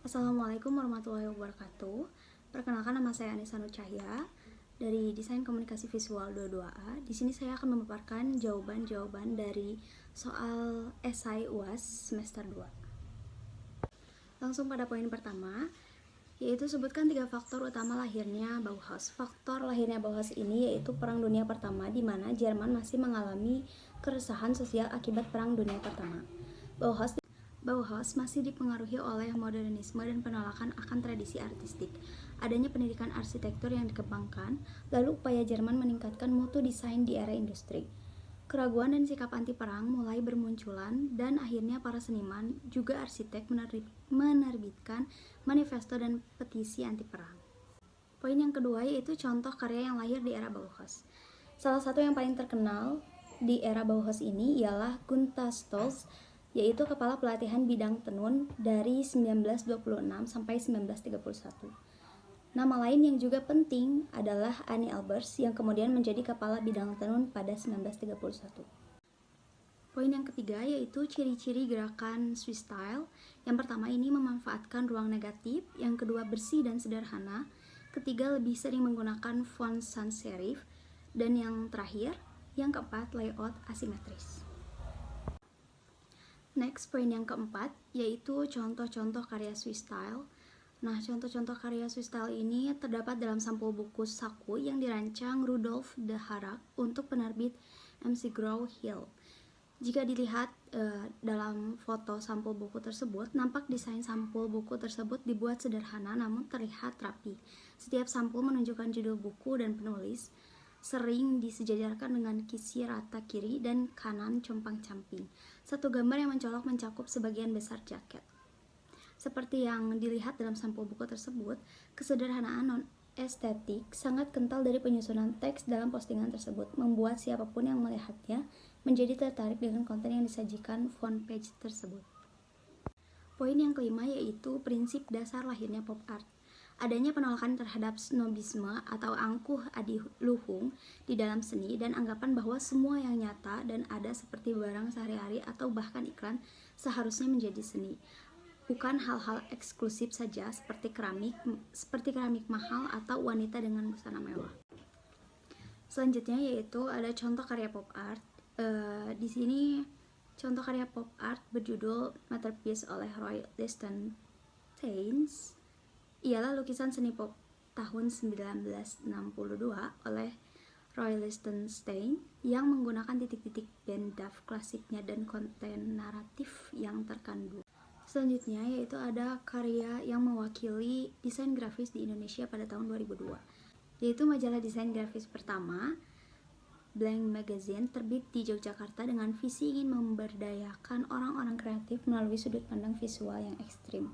Assalamualaikum warahmatullahi wabarakatuh. Perkenalkan, nama saya Anissa Nur Cahya dari Desain Komunikasi Visual 22A. Di sini saya akan memaparkan jawaban-jawaban dari soal esai UAS semester 2. Langsung pada poin pertama, yaitu sebutkan 3 faktor utama lahirnya Bauhaus. Faktor lahirnya Bauhaus ini yaitu Perang Dunia Pertama, di mana Jerman masih mengalami keresahan sosial akibat Perang Dunia Pertama. Bauhaus masih dipengaruhi oleh modernisme dan penolakan akan tradisi artistik. Adanya pendidikan arsitektur yang dikembangkan, lalu upaya Jerman meningkatkan mutu desain di era industri. Keraguan dan sikap anti perang mulai bermunculan, dan akhirnya para seniman, juga arsitek, menerbitkan manifesto dan petisi anti perang. Poin yang kedua yaitu contoh karya yang lahir di era Bauhaus. Salah satu yang paling terkenal di era Bauhaus ini ialah Gustav Stolz, yaitu kepala pelatihan bidang tenun dari 1926 sampai 1931. Nama lain yang juga penting adalah Annie Albers yang kemudian menjadi kepala bidang tenun pada 1931. Poin yang ketiga yaitu ciri-ciri gerakan Swiss Style. Yang pertama ini memanfaatkan ruang negatif, yang kedua bersih dan sederhana, ketiga lebih sering menggunakan font sans serif, dan yang terakhir, yang keempat, layout asimetris. Next, poin yang keempat yaitu contoh-contoh karya Swiss Style. Nah, contoh-contoh karya Swiss Style ini terdapat dalam sampul buku saku yang dirancang Rudolf de Harak untuk penerbit McGraw-Hill. Jika dilihat dalam foto sampul buku tersebut, nampak desain sampul buku tersebut dibuat sederhana namun terlihat rapi. Setiap sampul menunjukkan judul buku dan penulis, sering disejajarkan dengan kisi rata kiri dan kanan compang-camping. Satu gambar yang mencolok mencakup sebagian besar jaket. Seperti yang dilihat dalam sampul buku tersebut, kesederhanaan non-estetik sangat kental dari penyusunan teks dalam postingan tersebut, membuat siapapun yang melihatnya menjadi tertarik dengan konten yang disajikan font page tersebut. Poin yang kelima yaitu prinsip dasar lahirnya pop art. Adanya penolakan terhadap snobisme atau angkuh adiluhung di dalam seni, dan anggapan bahwa semua yang nyata dan ada seperti barang sehari-hari atau bahkan iklan seharusnya menjadi seni, bukan hal-hal eksklusif saja seperti keramik mahal atau wanita dengan busana mewah. Selanjutnya yaitu ada contoh karya pop art. Di sini contoh karya pop art berjudul Masterpiece oleh Roy Lichtenstein ialah lukisan seni pop tahun 1962 oleh Roy Lichtenstein yang menggunakan titik-titik band daf klasiknya dan konten naratif yang terkandung. Selanjutnya yaitu ada karya yang mewakili desain grafis di Indonesia pada tahun 2002, yaitu majalah desain grafis pertama, Blank Magazine, terbit di Yogyakarta dengan visi ingin memberdayakan orang-orang kreatif melalui sudut pandang visual yang ekstrim.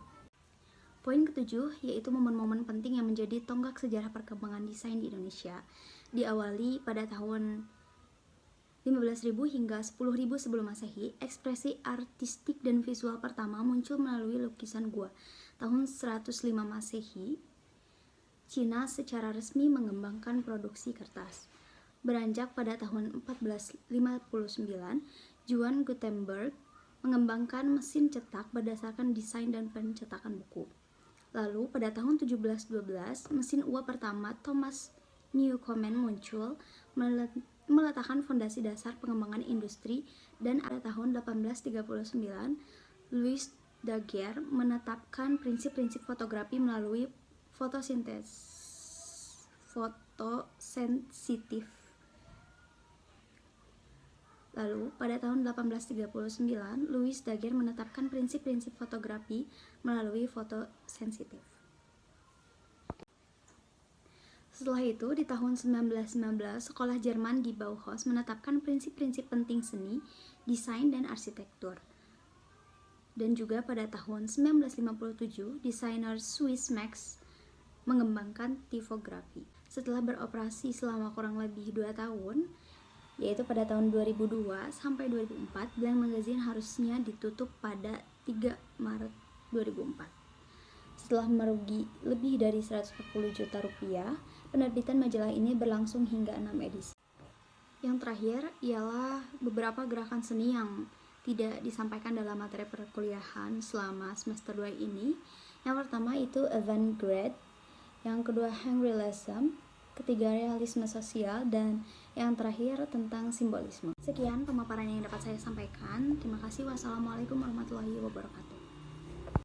Poin ketujuh yaitu momen-momen penting yang menjadi tonggak sejarah perkembangan desain di Indonesia. Diawali pada tahun 15.000 hingga 10.000 sebelum Masehi, ekspresi artistik dan visual pertama muncul melalui lukisan gua. Tahun 105 Masehi, Cina secara resmi mengembangkan produksi kertas. Beranjak pada tahun 1459, Johann Gutenberg mengembangkan mesin cetak berdasarkan desain dan pencetakan buku. Lalu pada tahun 1712, mesin uap pertama Thomas Newcomen muncul, meletakkan fondasi dasar pengembangan industri, dan pada tahun 1839, Louis Daguerre menetapkan prinsip-prinsip fotografi melalui fotosensitif. Lalu, pada tahun 1839, Louis Daguerre menetapkan prinsip-prinsip fotografi melalui fotosensitif. Setelah itu, di tahun 1919, sekolah Jerman di Bauhaus menetapkan prinsip-prinsip penting seni, desain, dan arsitektur. Dan juga pada tahun 1957, desainer Swiss Max mengembangkan tipografi. Setelah beroperasi selama kurang lebih 2 tahun, yaitu pada tahun 2002 sampai 2004, Blank Magazine harusnya ditutup pada 3 Maret 2004. Setelah merugi lebih dari 140 juta rupiah, penerbitan majalah ini berlangsung hingga 6 edisi. Yang terakhir ialah beberapa gerakan seni yang tidak disampaikan dalam materi perkuliahan selama semester 2 ini, Yang pertama itu avant-garde, yang kedua Henryism, ketiga realisme sosial, dan yang terakhir tentang simbolisme. Sekian pemaparan yang dapat saya sampaikan. Terima kasih. Wassalamualaikum warahmatullahi wabarakatuh.